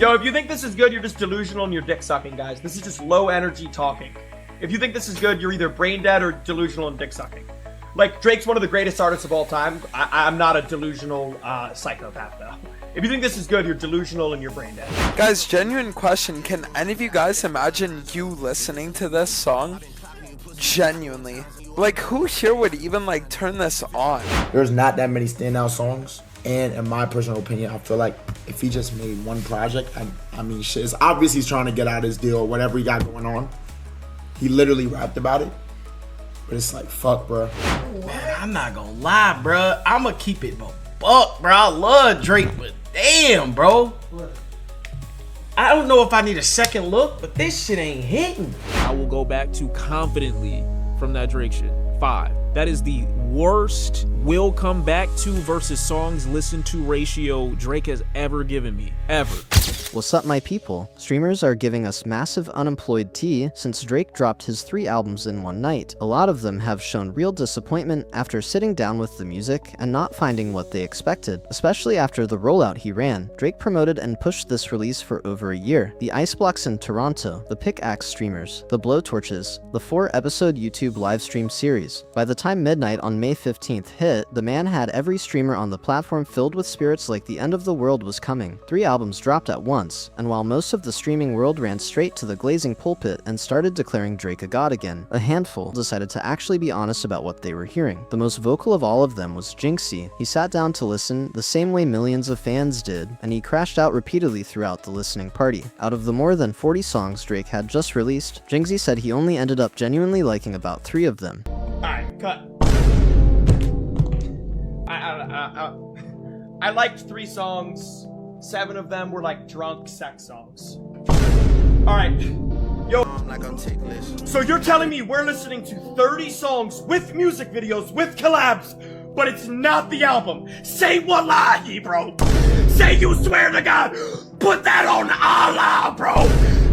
Yo, if you think this is good, you're just delusional and you're dick sucking, guys. This is just low energy talking. If you think this is good, you're either brain dead or delusional and dick sucking. Like, Drake's one of the greatest artists of all time. I'm not a delusional psychopath, though. If you think this is good, you're delusional and you're brain dead. Guys, genuine question. Can any of you guys imagine you listening to this song? Genuinely. Like, who here would even, like, turn this on? There's not that many standout songs. And in my personal opinion, I feel like if he just made one project, I mean, shit, it's obvious he's trying to get out his deal or whatever he got going on. He literally rapped about it. But it's like, fuck, bro. Man, I'm not gonna lie, bro. I'ma keep it a buck, bro. I love Drake, but damn, bro. I don't know if I need a second look, but this shit ain't hitting. I will go back to confidently from that Drake shit. 5. That is the worst will come back to versus songs listened to ratio Drake has ever given me. Ever. What's up, my people? Streamers are giving us massive unemployed tea since Drake dropped his 3 albums in one night. A lot of them have shown real disappointment after sitting down with the music and not finding what they expected, especially after the rollout he ran. Drake promoted and pushed this release for over a year. The Ice Blocks in Toronto, the Pickaxe streamers, the Blowtorches, the 4-episode YouTube livestream series. By the time midnight on May 15th hit, the man had every streamer on the platform filled with spirits like the end of the world was coming. 3 albums dropped at once, and while most of the streaming world ran straight to the glazing pulpit and started declaring Drake a god again, a handful decided to actually be honest about what they were hearing. The most vocal of all of them was Jynxzi. He sat down to listen the same way millions of fans did, and he crashed out repeatedly throughout the listening party. Out of the more than 40 songs Drake had just released, Jynxzi said he only ended up genuinely liking about 3 of them. Alright, cut. I liked 3 songs. 7 of them were like drunk sex songs. Alright. Yo. I'm not gonna take this. So you're telling me we're listening to 30 songs with music videos, with collabs, but it's not the album? Say wallahi, bro. Say you swear to God. Put that on Allah, bro.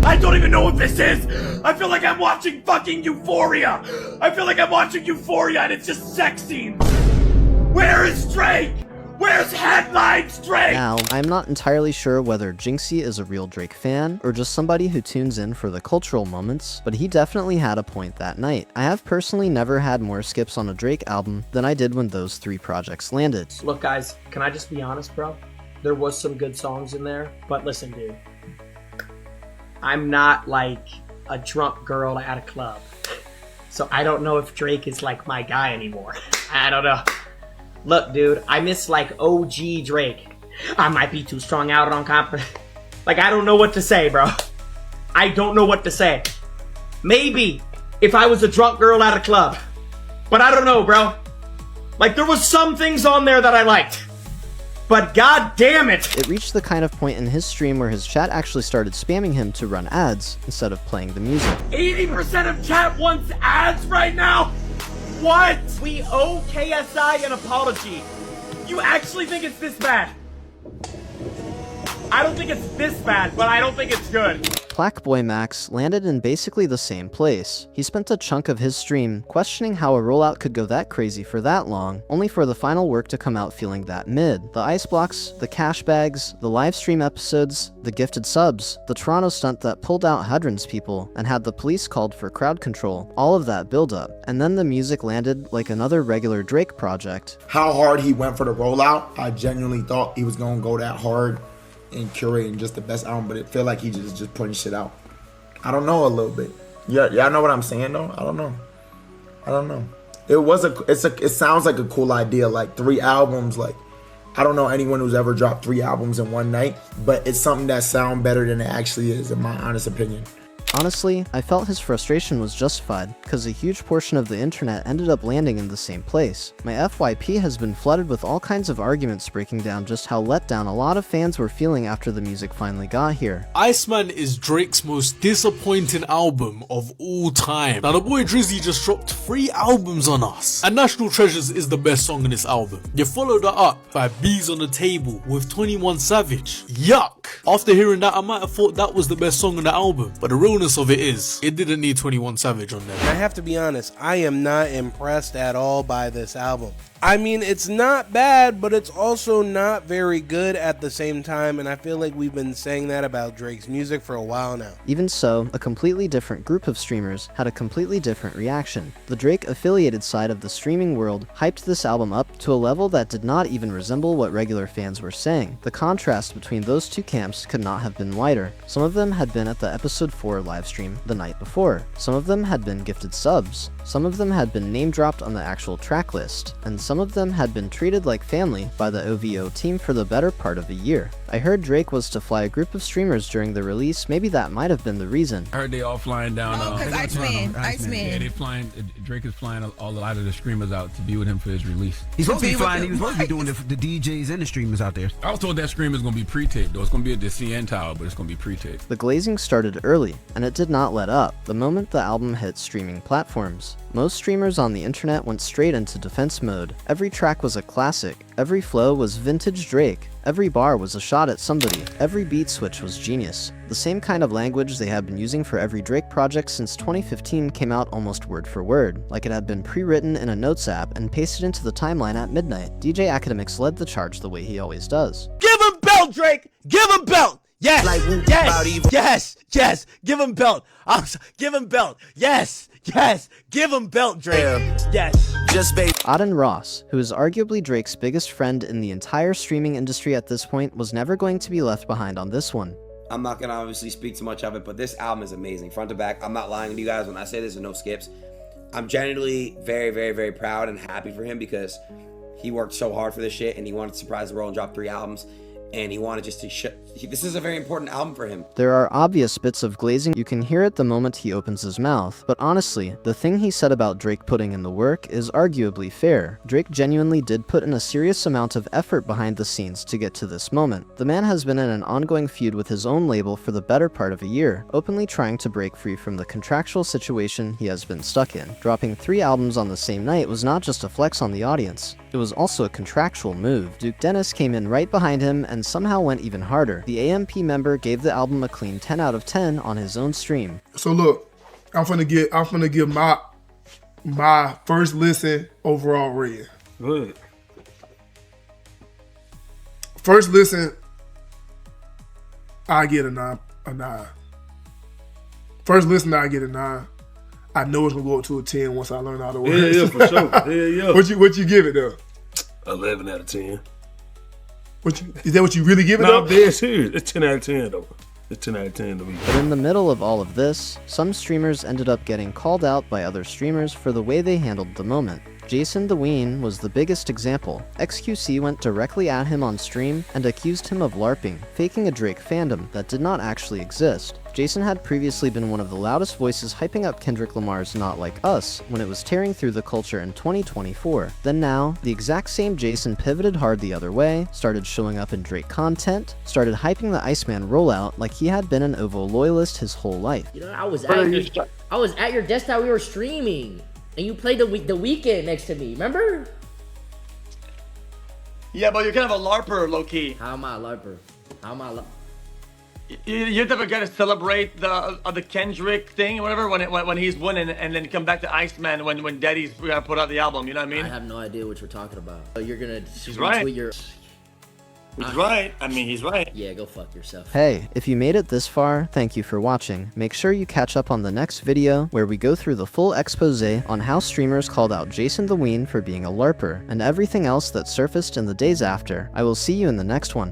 I don't even know what this is. I feel like I'm watching fucking Euphoria. I feel like I'm watching Euphoria and it's just sex scenes. Where is Drake? Where's Headlines Drake? Now, I'm not entirely sure whether Jynxzi is a real Drake fan or just somebody who tunes in for the cultural moments, but he definitely had a point that night. I have personally never had more skips on a Drake album than I did when those 3 projects landed. Look, guys, can I just be honest, bro? There was some good songs in there, but listen, dude. I'm not like a drunk girl at a club. So I don't know if Drake is like my guy anymore. I don't know. Look, dude, I miss like OG Drake. I might be too strung out on confidence. Like, I don't know what to say, bro. I don't know what to say. Maybe if I was a drunk girl at a club. But I don't know, bro. Like, there was some things on there that I liked. But god damn it! It reached the kind of point in his stream where his chat actually started spamming him to run ads instead of playing the music. 80% of chat wants ads right now? What? We owe KSI an apology. You actually think it's this bad? I don't think it's this bad, but I don't think it's good. Plaqueboy Max landed in basically the same place. He spent a chunk of his stream questioning how a rollout could go that crazy for that long, only for the final work to come out feeling that mid. The ice blocks, the cash bags, the live stream episodes, the gifted subs, the Toronto stunt that pulled out hundreds people and had the police called for crowd control, all of that build up. And then the music landed like another regular Drake project. How hard he went for the rollout, I genuinely thought he was gonna go that hard and curating just the best album, but it feel like he just putting shit out. I don't know a little bit. Yeah, y'all know what I'm saying though? I don't know. It sounds like a cool idea, like 3 albums. Like, I don't know anyone who's ever dropped 3 albums in one night, but it's something that sounds better than it actually is, in my honest opinion. Honestly, I felt his frustration was justified, because a huge portion of the internet ended up landing in the same place. My FYP has been flooded with all kinds of arguments breaking down just how let down a lot of fans were feeling after the music finally got here. Iceman is Drake's most disappointing album of all time. Now the boy Jynxzi just dropped 3 albums on us, and National Treasures is the best song on this album. You followed that up by Bees on the Table with 21 Savage. Yuck! After hearing that, I might have thought that was the best song on the album, but the realness of it is, it didn't need 21 Savage on there. I have to be honest, I am not impressed at all by this album. I mean, it's not bad, but it's also not very good at the same time, and I feel like we've been saying that about Drake's music for a while now. Even so, a completely different group of streamers had a completely different reaction. The Drake-affiliated side of the streaming world hyped this album up to a level that did not even resemble what regular fans were saying. The contrast between those two camps could not have been wider. Some of them had been at the episode 4 livestream the night before. Some of them had been gifted subs. Some of them had been name-dropped on the actual track list, and some of them had been treated like family by the OVO team for the better part of a year. I heard Drake was to fly a group of streamers during the release. Maybe that might have been the reason. I heard they all flying down. Because Iceman. Yeah, they flying. Drake is flying a lot of the streamers out to be with him for his release. He's supposed to be flying. He was supposed to be doing the DJs and the streamers out there. I was told that stream is gonna be pre-taped though. It's gonna be at the CN Tower, but it's gonna be pre-taped. The glazing started early, and it did not let up the moment the album hit streaming platforms. Most streamers on the internet went straight into defense mode. Every track was a classic. Every flow was vintage Drake. Every bar was a shot at somebody. Every beat switch was genius. The same kind of language they had been using for every Drake project since 2015 came out almost word for word, like it had been pre-written in a notes app and pasted into the timeline at midnight. DJ Academics led the charge the way he always does. Give him belt, Drake! Give him belt! Yes! Yes! Yes! Give him belt! Give him belt! Yes! Yes! Give him belt, Drake! Yes! Auden Ross, who is arguably Drake's biggest friend in the entire streaming industry at this point, was never going to be left behind on this one. I'm not gonna obviously speak too much of it, but this album is amazing, front to back. I'm not lying to you guys when I say this, and no skips. I'm genuinely very, very, very proud and happy for him because he worked so hard for this shit, and he wanted to surprise the world and drop 3 albums. And he wanted just to this is a very important album for him. There are obvious bits of glazing. You can hear it the moment he opens his mouth. But honestly, the thing he said about Drake putting in the work is arguably fair. Drake genuinely did put in a serious amount of effort behind the scenes to get to this moment. The man has been in an ongoing feud with his own label for the better part of a year, openly trying to break free from the contractual situation he has been stuck in. Dropping 3 albums on the same night was not just a flex on the audience. It was also a contractual move. Duke Dennis came in right behind him and somehow went even harder. The AMP member gave the album a clean 10 out of 10 on his own stream. So look, I'm finna give my first listen overall rating. Good. First listen, I get a 9. First listen, I get a 9. I know it's gonna go up to a 10 once I learn all the words. Yeah, for sure. Yeah. What you give it though? 11 out of 10. Is that what you really give it? No, I'm dead serious. It's 10 out of 10 though. It's 10 out of 10 to me. But in the middle of all of this, some streamers ended up getting called out by other streamers for the way they handled the moment. Jason the Ween was the biggest example. XQC went directly at him on stream and accused him of LARPing, faking a Drake fandom that did not actually exist. Jason had previously been one of the loudest voices hyping up Kendrick Lamar's Not Like Us when it was tearing through the culture in 2024. Then now, the exact same Jason pivoted hard the other way, started showing up in Drake content, started hyping the Iceman rollout like he had been an OVO loyalist his whole life. You know, I was at your desktop, we were streaming, and you played the Weeknd next to me, remember? Yeah, but you're kind of a LARPer, low-key. How am I a LARPer? You're never gonna celebrate the Kendrick thing or whatever when he's winning, and then come back to Iceman when Daddy's gonna put out the album. You know what I mean? I have no idea what you're talking about. You're gonna He's right. He's right. I mean, he's right. Yeah, go fuck yourself. Hey, if you made it this far, thank you for watching. Make sure you catch up on the next video where we go through the full expose on how streamers called out Jason the Ween for being a LARPer and everything else that surfaced in the days after. I will see you in the next one.